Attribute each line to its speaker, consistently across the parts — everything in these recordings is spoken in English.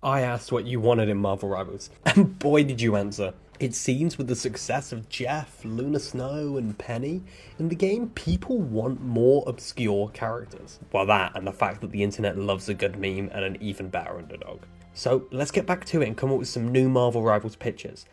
Speaker 1: I asked what you wanted in Marvel Rivals, and boy did you answer. It seems with the success of Jeff, Luna Snow, and Penny in the game, people want more obscure characters. Well, that and the fact that the internet loves a good meme and an even better underdog. So let's get back to it and come up with some new Marvel Rivals pitches.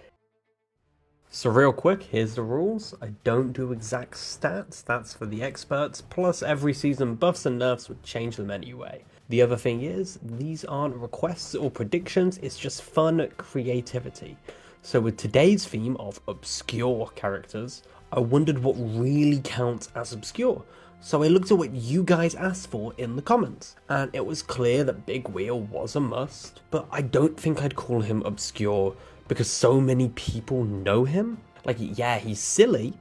Speaker 1: So real quick, here's the rules. I don't do exact stats, that's for the experts, plus every season buffs and nerfs would change them anyway. The other thing is, these aren't requests or predictions, it's just fun creativity. So with today's theme of obscure characters, I wondered what really counts as obscure. So I looked at what you guys asked for in the comments, and it was clear that Big Wheel was a must, but I don't think I'd call him obscure because so many people know him. Like, yeah, he's silly,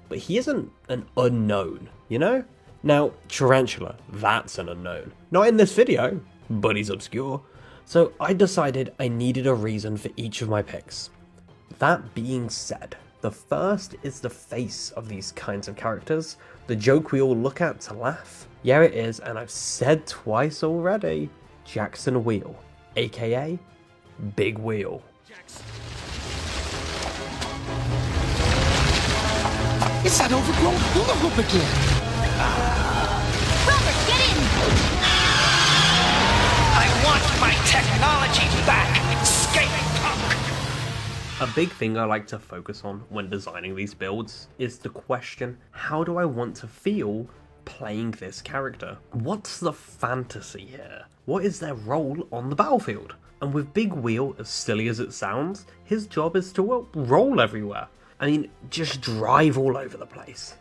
Speaker 1: but he isn't an unknown, you know? Now, Tarantula, that's an unknown. Not in this video, but he's obscure. So I decided I needed a reason for each of my picks. That being said, the first is the face of these kinds of characters, the joke we all look at to laugh. Yeah, it is, and I've said twice already, Jackson Wheel, aka Big Wheel.
Speaker 2: It's that overgrown hula hoop again!
Speaker 3: Robert, get in!
Speaker 2: I want my technology back, skate punk!
Speaker 1: A big thing I like to focus on when designing these builds is the question, how do I want to feel playing this character? What's the fantasy here? What is their role on the battlefield? And with Big Wheel, as silly as it sounds, his job is to, well, roll everywhere. I mean, just drive all over the place.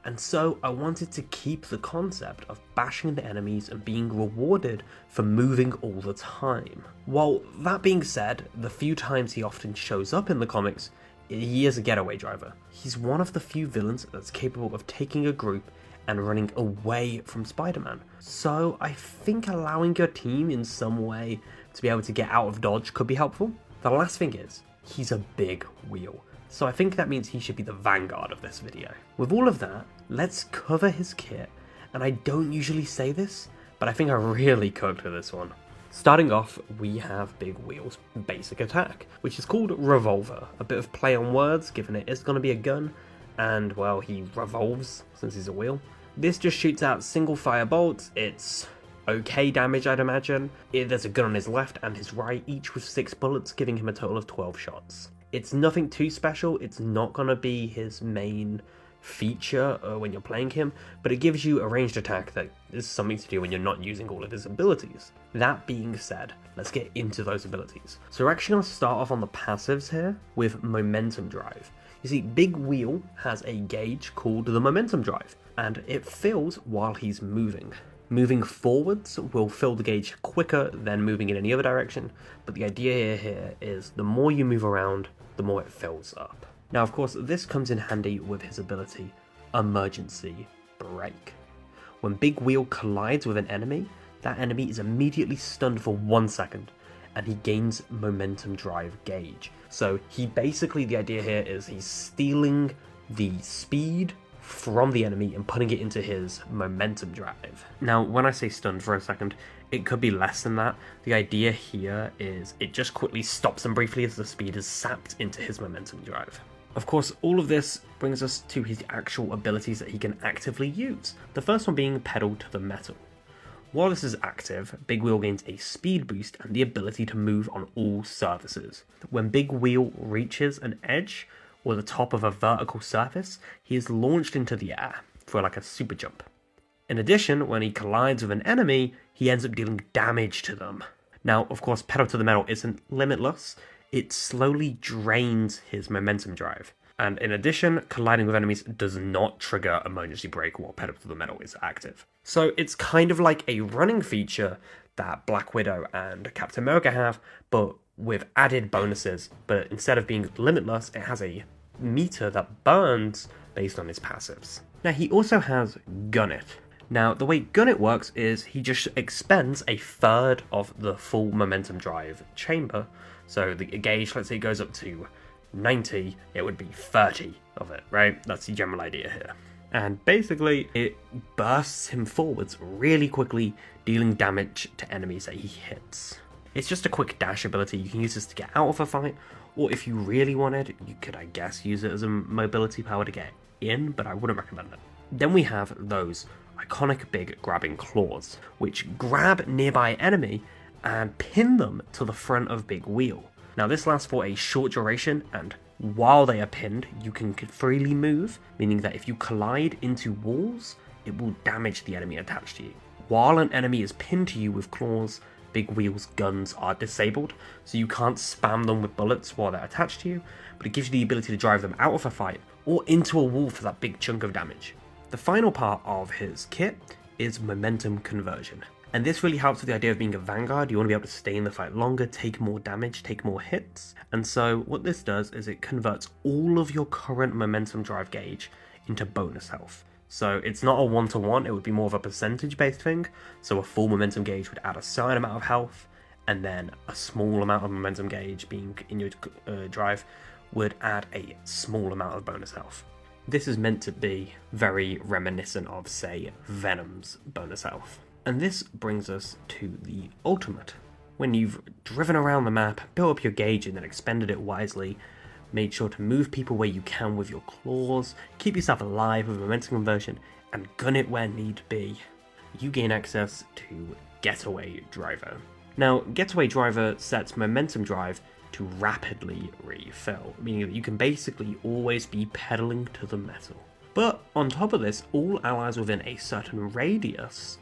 Speaker 1: And so I wanted to keep the concept of bashing the enemies and being rewarded for moving all the time. While that being said, the few times he often shows up in the comics, he is a getaway driver. He's one of the few villains that's capable of taking a group and running away from Spider-Man. So I think allowing your team in some way to be able to get out of dodge could be helpful. The last thing is, he's a big wheel. So I think that means he should be the Vanguard of this video. With all of that, let's cover his kit, and I don't usually say this, but I think I really cooked with this one. Starting off, we have Big Wheel's basic attack, which is called Revolver, a bit of play on words given it is going to be a gun, and well, he revolves since he's a wheel. This just shoots out single fire bolts, it's okay damage I'd imagine. There's a gun on his left and his right, each with 6 bullets, giving him a total of 12 shots. It's nothing too special, it's not going to be his main feature when you're playing him, but it gives you a ranged attack that is something to do when you're not using all of his abilities. That being said, let's get into those abilities. So we're actually going to start off on the passives here with Momentum Drive. You see, Big Wheel has a gauge called the Momentum Drive, and it fills while he's moving. Moving forwards will fill the gauge quicker than moving in any other direction, but the idea here is the more you move around, the more it fills up. Now, of course, this comes in handy with his ability, Emergency Brake. When Big Wheel collides with an enemy, that enemy is immediately stunned for 1 second, and he gains Momentum Drive gauge. So the idea here is he's stealing the speed from the enemy and putting it into his momentum drive. Now, when I say stunned for a second, it could be less than that. The idea here is it just quickly stops him briefly as the speed is sapped into his momentum drive. Of course, all of this brings us to his actual abilities that he can actively use. The first one being Pedal to the Metal. While this is active, Big Wheel gains a speed boost and the ability to move on all surfaces. When Big Wheel reaches an edge, or the top of a vertical surface, he is launched into the air for like a super jump. In addition, when he collides with an enemy, he ends up dealing damage to them. Now, of course, Pedal to the Metal isn't limitless, it slowly drains his momentum drive. And in addition, colliding with enemies does not trigger Emergency Brake while Pedal to the Metal is active. So it's kind of like a running feature that Black Widow and Captain America have, but with added bonuses. But instead of being limitless, it has a meter that burns based on his passives. Now, he also has Gun It. Now, the way Gun It works is he just expends a third of the full momentum drive chamber. So the gauge, let's say, it goes up to 90, it would be 30 of it, right? That's the general idea here. And basically, it bursts him forwards really quickly, dealing damage to enemies that he hits. It's just a quick dash ability. You can use this to get out of a fight, or if you really wanted, you could, I guess, use it as a mobility power to get in, but I wouldn't recommend it. Then we have those iconic big grabbing claws, which grab nearby enemy and pin them to the front of Big Wheel. Now this lasts for a short duration, and while they are pinned, you can freely move, meaning that if you collide into walls, it will damage the enemy attached to you. While an enemy is pinned to you with claws, Big Wheel's guns are disabled, so you can't spam them with bullets while they're attached to you, but it gives you the ability to drive them out of a fight or into a wall for that big chunk of damage. The final part of his kit is momentum conversion. And this really helps with the idea of being a Vanguard. You want to be able to stay in the fight longer, take more damage, take more hits. And so what this does is it converts all of your current momentum drive gauge into bonus health. So it's not a one-to-one, it would be more of a percentage-based thing. So a full momentum gauge would add a certain amount of health, and then a small amount of momentum gauge being in your drive would add a small amount of bonus health. This is meant to be very reminiscent of, say, Venom's bonus health. And this brings us to the ultimate. When you've driven around the map, built up your gauge and then expended it wisely, made sure to move people where you can with your claws, keep yourself alive with momentum conversion, and gun it where need be, you gain access to Getaway Driver. Now, Getaway Driver sets momentum drive to rapidly refill, meaning that you can basically always be pedaling to the metal. But on top of this, all allies within a certain radius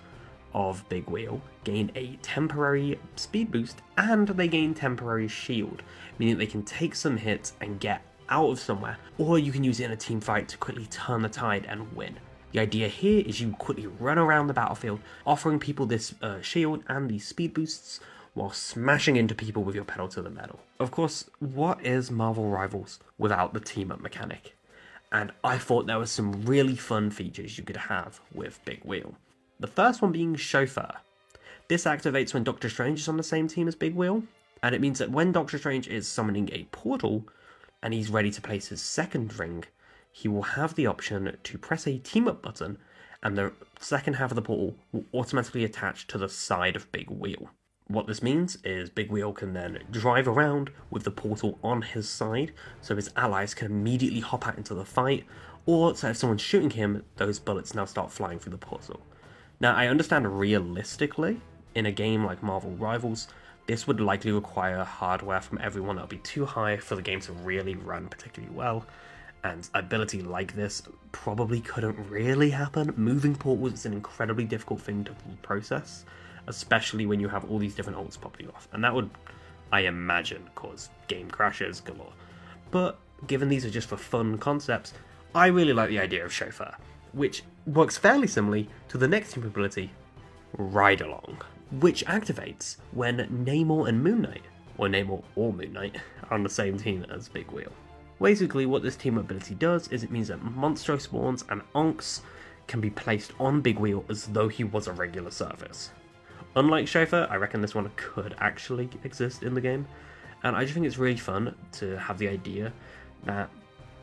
Speaker 1: of Big Wheel gain a temporary speed boost, and they gain temporary shield, meaning they can take some hits and get out of somewhere, or you can use it in a team fight to quickly turn the tide and win. The idea here is you quickly run around the battlefield, offering people this shield and these speed boosts, while smashing into people with your pedal to the metal. Of course, what is Marvel Rivals without the team-up mechanic? And I thought there were some really fun features you could have with Big Wheel. The first one being Chauffeur. This activates when Doctor Strange is on the same team as Big Wheel, and it means that when Doctor Strange is summoning a portal, and he's ready to place his second ring, he will have the option to press a team-up button, and the second half of the portal will automatically attach to the side of Big Wheel. What this means is Big Wheel can then drive around with the portal on his side, so his allies can immediately hop out into the fight, or so if someone's shooting him, those bullets now start flying through the portal. Now, I understand realistically, in a game like Marvel Rivals, this would likely require hardware from everyone that would be too high for the game to really run particularly well, and ability like this probably couldn't really happen. Moving portals is an incredibly difficult thing to process, especially when you have all these different ults popping off, and that would, I imagine, cause game crashes galore. But given these are just for fun concepts, I really like the idea of Chauffeur, which works fairly similarly to the next team ability, Ride Along, which activates when Namor and Moon Knight, or Namor or Moon Knight, are on the same team as Big Wheel. Basically, what this team ability does is it means that Monstro spawns and Onks can be placed on Big Wheel as though he was a regular surface. Unlike Chauffeur, I reckon this one could actually exist in the game, and I just think it's really fun to have the idea that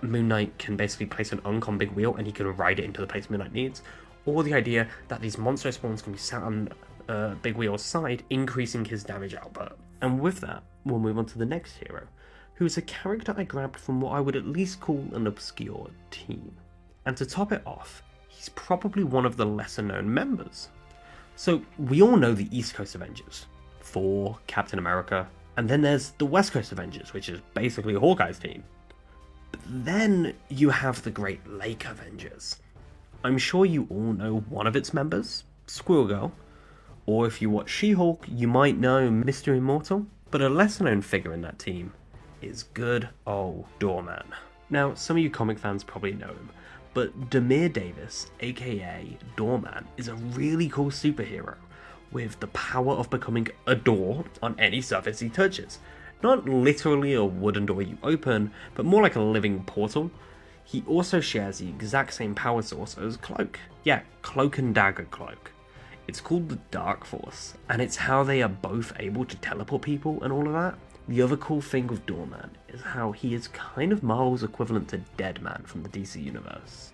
Speaker 1: Moon Knight can basically place an Unk on Big Wheel and he can ride it into the place Moon Knight needs, or the idea that these monster spawns can be sat on Big Wheel's side, increasing his damage output. And with that, we'll move on to the next hero, who is a character I grabbed from what I would at least call an obscure team. And to top it off, he's probably one of the lesser known members. So we all know the East Coast Avengers, Thor, Captain America, and then there's the West Coast Avengers, which is basically Hawkeye's team. But then you have the Great Lake Avengers. I'm sure you all know one of its members, Squirrel Girl, or if you watch She-Hulk, you might know Mr. Immortal, but a lesser known figure in that team is good old Doorman. Now, some of you comic fans probably know him, but Demir Davis, aka Doorman, is a really cool superhero with the power of becoming a door on any surface he touches. Not literally a wooden door you open, but more like a living portal. He also shares the exact same power source as Cloak. Yeah, Cloak and Dagger Cloak. It's called the Dark Force, and it's how they are both able to teleport people and all of that. The other cool thing with Doorman is how he is kind of Marvel's equivalent to Deadman from the DC universe,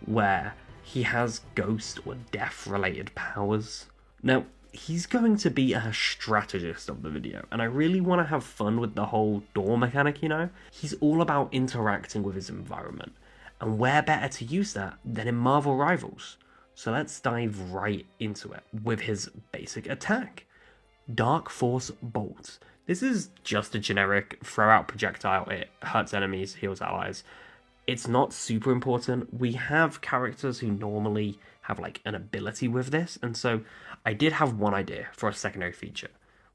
Speaker 1: where he has ghost or death related powers. Now, he's going to be a strategist of the video, and I really want to have fun with the whole door mechanic, you know? He's all about interacting with his environment, and where better to use that than in Marvel Rivals? So let's dive right into it with his basic attack. Dark Force Bolt. This is just a generic throw out projectile. It hurts enemies, heals allies. It's not super important. We have characters who normally have like an ability with this, and so I did have one idea for a secondary feature.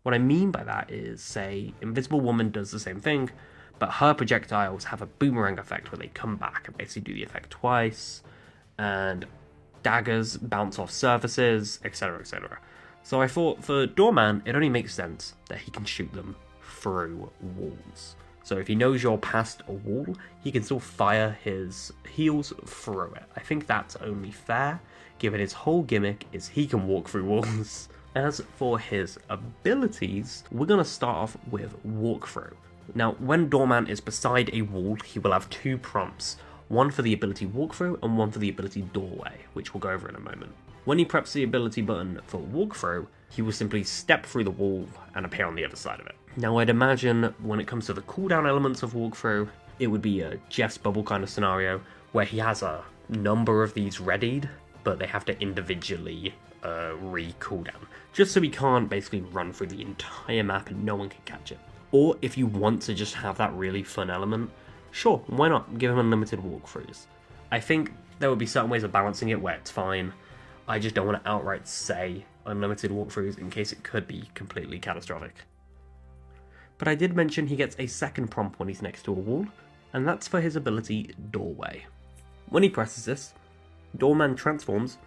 Speaker 1: What I mean by that is, say, Invisible Woman does the same thing, but her projectiles have a boomerang effect where they come back and basically do the effect twice, and daggers bounce off surfaces, etc, etc. So I thought for Doorman, it only makes sense that he can shoot them through walls. So if he knows you're past a wall, he can still fire his heals through it. I think that's only fair, given his whole gimmick is he can walk through walls. As for his abilities, we're going to start off with Walkthrough. Now, when Doorman is beside a wall, he will have two prompts. One for the ability Walkthrough and one for the ability Doorway, which we'll go over in a moment. When he preps the ability button for Walkthrough, he will simply step through the wall and appear on the other side of it. Now I'd imagine when it comes to the cooldown elements of Walkthrough, it would be a Jeff's Bubble kind of scenario where he has a number of these readied, but they have to individually re-cooldown, just so he can't basically run through the entire map and no one can catch it. Or if you want to just have that really fun element, sure, why not give him unlimited walkthroughs? I think there would be certain ways of balancing it where it's fine. I just don't want to outright say unlimited walkthroughs in case it could be completely catastrophic. But I did mention he gets a second prompt when he's next to a wall, and that's for his ability Doorway. When he presses this, Doorman transforms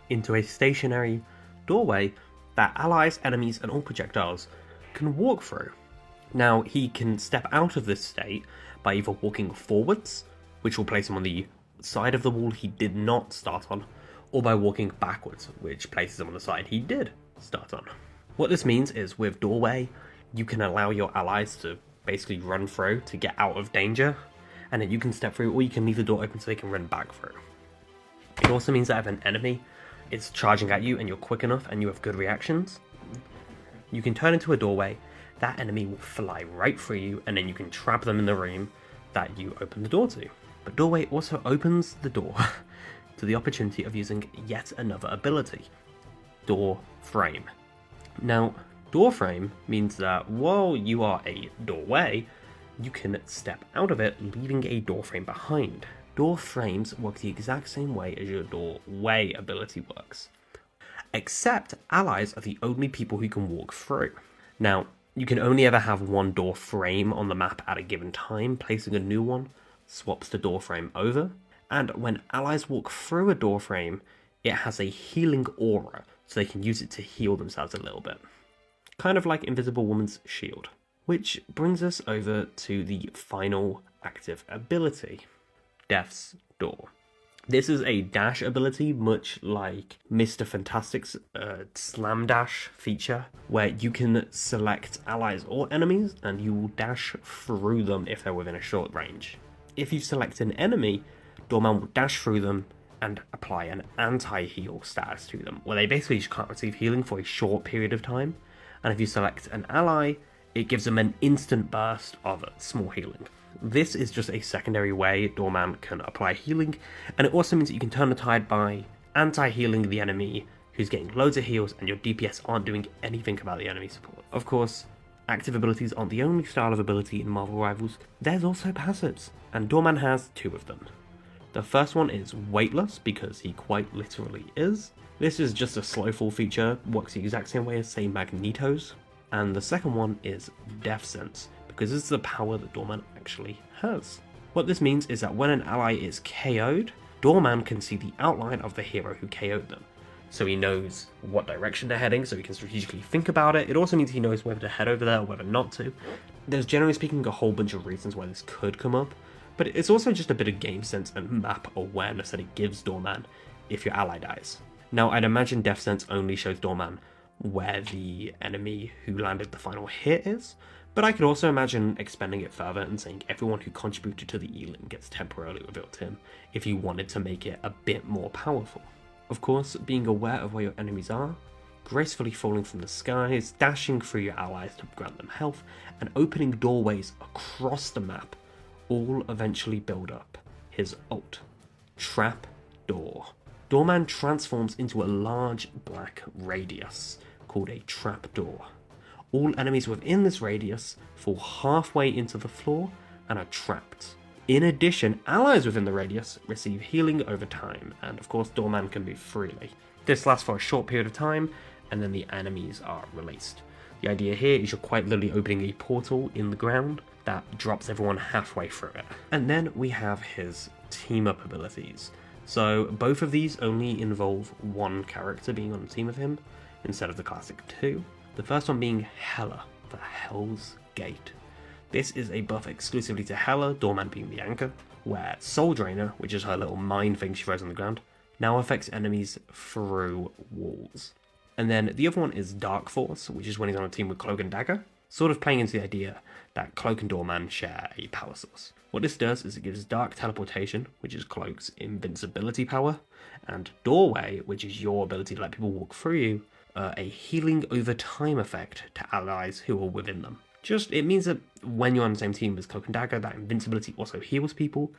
Speaker 1: into a stationary doorway that allies, enemies, and all projectiles can walk through. Now, he can step out of this state by either walking forwards, which will place him on the side of the wall he did not start on, or by walking backwards, which places him on the side he did start on. What this means is with Doorway, you can allow your allies to basically run through to get out of danger, and then you can step through, or you can leave the door open so they can run back through. It also means that if an enemy is charging at you and you're quick enough and you have good reactions, you can turn into a doorway, that enemy will fly right through you, and then you can trap them in the room that you open the door to. But Doorway also opens the door to the opportunity of using yet another ability, Door Frame. Now, Door Frame means that while you are a doorway, you can step out of it, leaving a door frame behind. Door frames work the exact same way as your doorway ability works, except allies are the only people who can walk through. Now, you can only ever have one door frame on the map at a given time. Placing a new one swaps the door frame over, and when allies walk through a door frame, it has a healing aura, so they can use it to heal themselves a little bit. Kind of like Invisible Woman's shield. Which brings us over to the final active ability, Death's Door. This is a dash ability, much like Mr. Fantastic's Slam Dash feature, where you can select allies or enemies, and you will dash through them if they're within a short range. If you select an enemy, Doorman will dash through them and apply an anti-heal status to them, where they basically just can't receive healing for a short period of time. And if you select an ally, it gives them an instant burst of small healing. This is just a secondary way Doorman can apply healing, and it also means that you can turn the tide by anti-healing the enemy who's getting loads of heals and your DPS aren't doing anything about the enemy support. Of course, active abilities aren't the only style of ability in Marvel Rivals, there's also passives, and Doorman has two of them. The first one is Weightless, because he quite literally is. This is just a slow fall feature, works the exact same way as, say, Magneto's. And the second one is Death Sense, because this is the power that Doorman actually has. What this means is that when an ally is KO'd, Doorman can see the outline of the hero who KO'd them. So he knows what direction they're heading, so he can strategically think about it. It also means he knows whether to head over there or whether not to. There's generally speaking a whole bunch of reasons why this could come up, but it's also just a bit of game sense and map awareness that it gives Doorman if your ally dies. Now, I'd imagine Death Sense only shows Doorman where the enemy who landed the final hit is, but I could also imagine expanding it further and saying everyone who contributed to the Elim gets temporarily revealed to him if you wanted to make it a bit more powerful. Of course, being aware of where your enemies are gracefully falling from the skies, dashing through your allies to grant them health, and opening doorways across the map, all eventually build up his ult. Trap Door. Doorman transforms into a large black radius called a trap door. All enemies within this radius fall halfway into the floor and are trapped. In addition, allies within the radius receive healing over time, and of course Doorman can move freely. This lasts for a short period of time, and then the enemies are released. The idea here is you're quite literally opening a portal in the ground that drops everyone halfway through it. And then we have his team-up abilities. So both of these only involve one character being on a team with him, instead of the classic two. The first one being Hela, for Hell's Gate. This is a buff exclusively to Hela, Doorman being the anchor, where Soul Drainer, which is her little mine thing she throws on the ground, now affects enemies through walls. And then the other one is Dark Force, which is when he's on a team with Cloak and Dagger, sort of playing into the idea that Cloak and Doorman share a power source. What this does is it gives Dark Teleportation, which is Cloak's invincibility power, and Doorway, which is your ability to let people walk through you, a healing over time effect to allies who are within them. It means that when you're on the same team as Cloak and Dagger, that invincibility also heals people,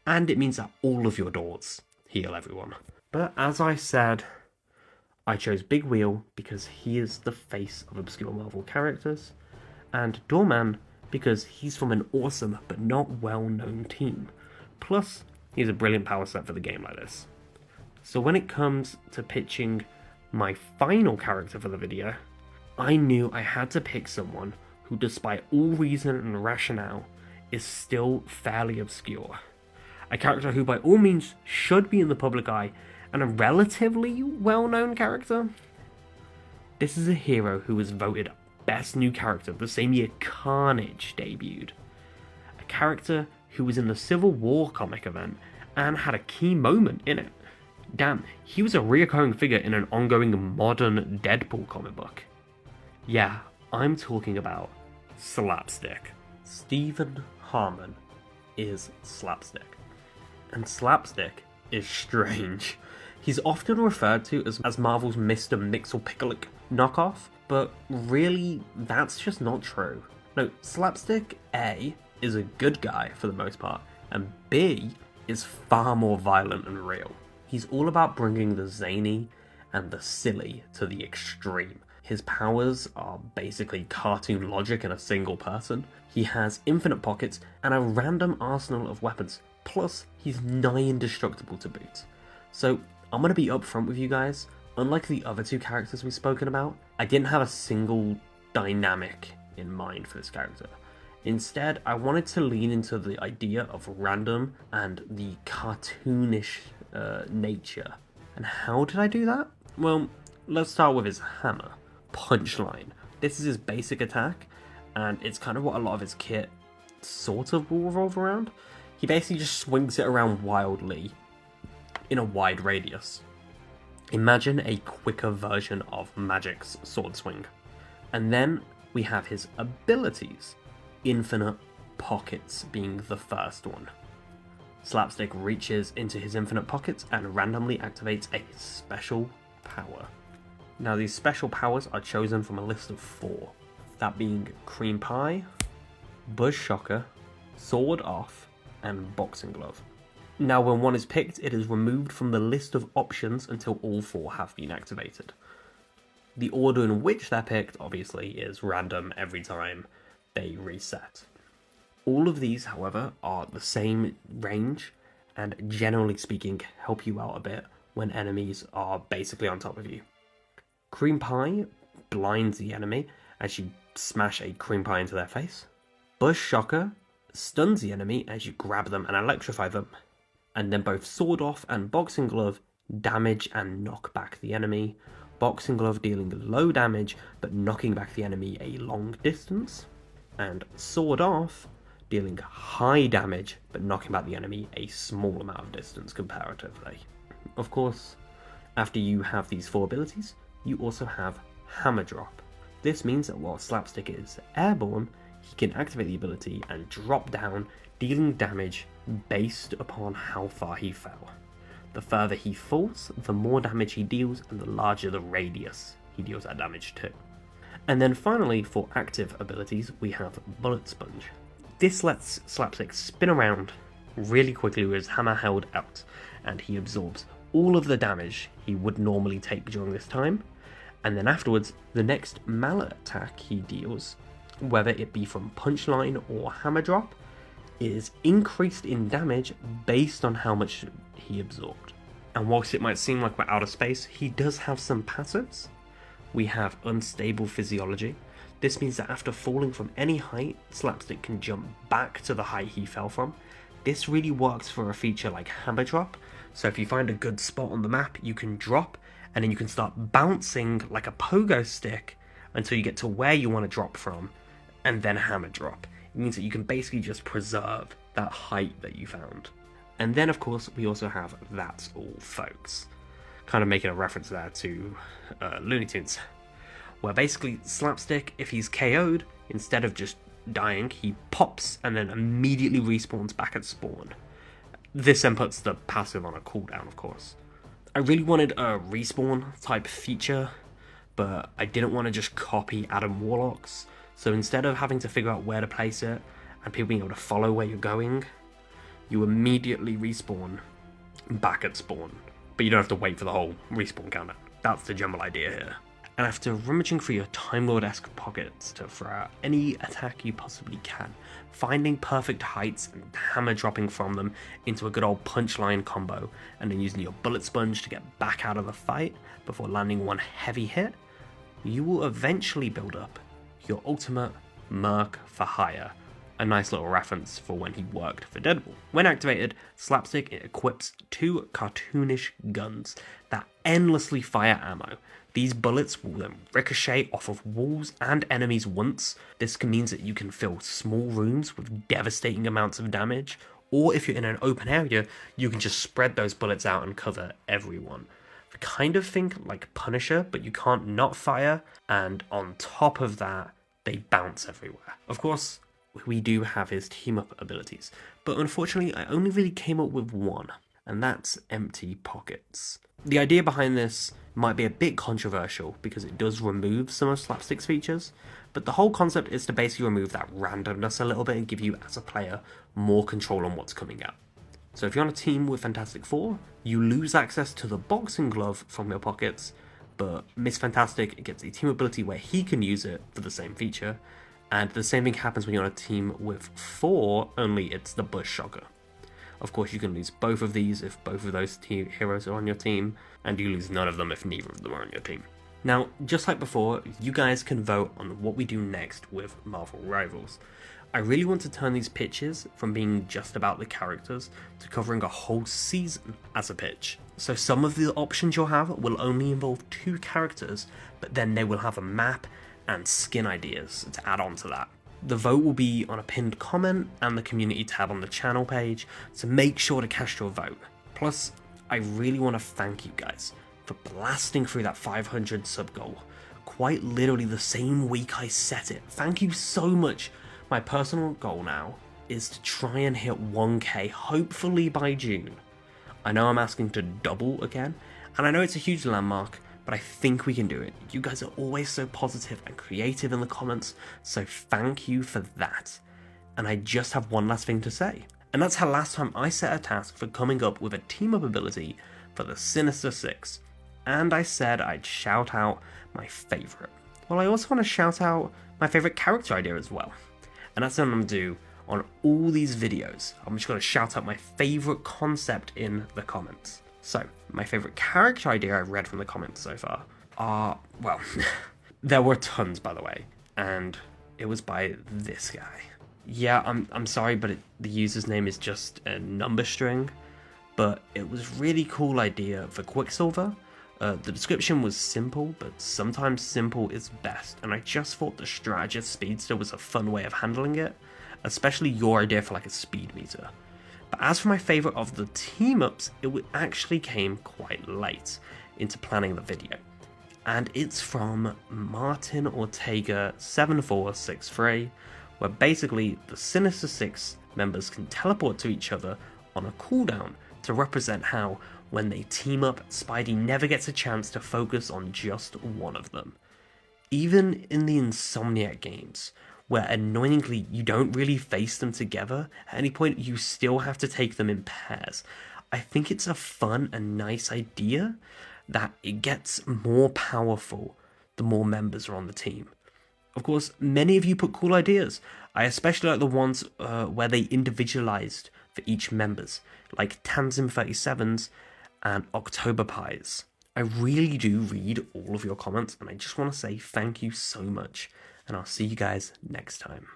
Speaker 1: and it means that all of your doors heal everyone. But as I said, I chose Big Wheel because he is the face of obscure Marvel characters, and Doorman because he's from an awesome but not well-known team. Plus, he's a brilliant power set for the game like this. So when it comes to pitching my final character for the video, I knew I had to pick someone who, despite all reason and rationale, is still fairly obscure. A character who by all means should be in the public eye, and a relatively well-known character. This is a hero who was voted Best New Character the same year Carnage debuted. A character who was in the Civil War comic event and had a key moment in it. Damn, he was a reoccurring figure in an ongoing modern Deadpool comic book. Yeah, I'm talking about Slapstick. Stephen Harmon is Slapstick. And Slapstick is strange. He's often referred to as Marvel's Mr. Mixel-Picklick knockoff, but really, that's just not true. No, Slapstick, A, is a good guy for the most part, and B, is far more violent and real. He's all about bringing the zany and the silly to the extreme. His powers are basically cartoon logic in a single person. He has infinite pockets and a random arsenal of weapons, plus he's nigh indestructible to boot. So I'm going to be upfront with you guys. Unlike the other two characters we've spoken about, I didn't have a single dynamic in mind for this character. Instead, I wanted to lean into the idea of random and the cartoonish nature. And how did I do that? Well, let's start with his hammer. Punchline. This is his basic attack, and it's kind of what a lot of his kit sort of will revolve around. He basically just swings it around wildly in a wide radius. Imagine a quicker version of Magic's sword swing. And then we have his abilities. Infinite pockets being the first one. Slapstick reaches into his infinite pockets and randomly activates a special power. Now these special powers are chosen from a list of 4. That being Cream Pie, Buzz Shocker, Sword Off, and Boxing Glove. Now when one is picked, it is removed from the list of options until all 4 have been activated. The order in which they're picked, obviously, is random every time they reset. All of these, however, are the same range, and generally speaking, help you out a bit when enemies are basically on top of you. Cream Pie blinds the enemy as you smash a cream pie into their face. Buzz Shocker stuns the enemy as you grab them and electrify them. And then both Sword Off and Boxing Glove damage and knock back the enemy. Boxing Glove dealing low damage but knocking back the enemy a long distance. And Sword Off dealing high damage but knocking back the enemy a small amount of distance comparatively. Of course, after you have these 4 abilities, you also have Hammer Drop. This means that while Slapstick is airborne, he can activate the ability and drop down, dealing damage based upon how far he fell. The further he falls, the more damage he deals and the larger the radius he deals that damage too. And then finally, for active abilities, we have Bullet Sponge. This lets Slapstick spin around really quickly with his hammer held out, and he absorbs all of the damage he would normally take during this time, and then afterwards, the next mallet attack he deals, whether it be from punchline or hammer drop, is increased in damage based on how much he absorbed. And whilst it might seem like we're out of space, he does have some passives. We have Unstable Physiology. This means that after falling from any height, Slapstick can jump back to the height he fell from. This really works for a feature like Hammer Drop, so if you find a good spot on the map, you can drop, and then you can start bouncing like a pogo stick until you get to where you want to drop from, and then Hammer Drop. It means that you can basically just preserve that height that you found. And then of course, we also have That's All Folks. Kind of making a reference there to Looney Tunes, where basically Slapstick, if he's KO'd, instead of just dying, he pops and then immediately respawns back at spawn. This then puts the passive on a cooldown, of course. I really wanted a respawn type feature, but I didn't want to just copy Adam Warlock's, so instead of having to figure out where to place it and people being able to follow where you're going, you immediately respawn back at spawn, but you don't have to wait for the whole respawn countdown. That's the general idea here. And after rummaging through your Time Lord-esque pockets to throw out any attack you possibly can, finding perfect heights and hammer dropping from them into a good old punchline combo, and then using your Bullet Sponge to get back out of the fight before landing one heavy hit, you will eventually build up your ultimate Merc for Hire. A nice little reference for when he worked for Deadpool. When activated, Slapstick equips 2 cartoonish guns that endlessly fire ammo. These bullets will then ricochet off of walls and enemies once. This means that you can fill small rooms with devastating amounts of damage, or if you're in an open area, you can just spread those bullets out and cover everyone. Kind of think like Punisher, but you can't not fire, and on top of that, they bounce everywhere. Of course, we do have his team-up abilities, but unfortunately I only really came up with one, and that's Empty Pockets. The idea behind this might be a bit controversial because it does remove some of Slapstick's features, but the whole concept is to basically remove that randomness a little bit and give you as a player more control on what's coming out. So if you're on a team with Fantastic Four, you lose access to the boxing glove from your pockets, but Miss Fantastic gets a team ability where he can use it for the same feature, and the same thing happens when you're on a team with 4, only it's the Bush Shocker. Of course, you can lose both of these if both of those heroes are on your team, and you lose none of them if neither of them are on your team. Now, just like before, you guys can vote on what we do next with Marvel Rivals. I really want to turn these pitches from being just about the characters to covering a whole season as a pitch. So some of the options you'll have will only involve 2 characters, but then they will have a map and skin ideas to add on to that. The vote will be on a pinned comment and the community tab on the channel page, so make sure to cast your vote. Plus, I really want to thank you guys for blasting through that 500 sub goal, quite literally the same week I set it. Thank you so much. My personal goal now is to try and hit 1k, hopefully by June. I know I'm asking to double again, and I know it's a huge landmark, but I think we can do it. You guys are always so positive and creative in the comments, so thank you for that. And I just have one last thing to say, and that's how last time I set a task for coming up with a team-up ability for the Sinister Six, and I said I'd shout out my favourite. Well, I also want to shout out my favourite character idea as well, and that's what I'm going to do on all these videos. I'm just going to shout out my favourite concept in the comments. So, my favourite character idea I've read from the comments so far are, well, there were tons by the way, and it was by this guy. Yeah, I'm sorry, but the user's name is just a number string, but it was really cool idea for Quicksilver. The description was simple, but sometimes simple is best, and I just thought the Strategist Speedster was a fun way of handling it, especially your idea for like a speed meter. But as for my favourite of the team-ups, it actually came quite late into planning the video. And it's from Martin Ortega 7463, where basically the Sinister Six members can teleport to each other on a cooldown to represent how, when they team up, Spidey never gets a chance to focus on just one of them. Even in the Insomniac games, where annoyingly you don't really face them together, at any point you still have to take them in pairs. I think it's a fun and nice idea that it gets more powerful the more members are on the team. Of course, many of you put cool ideas. I especially like the ones where they individualized for each members, like Tanzim 37s and October Pies. I really do read all of your comments, and I just want to say thank you so much, and I'll see you guys next time.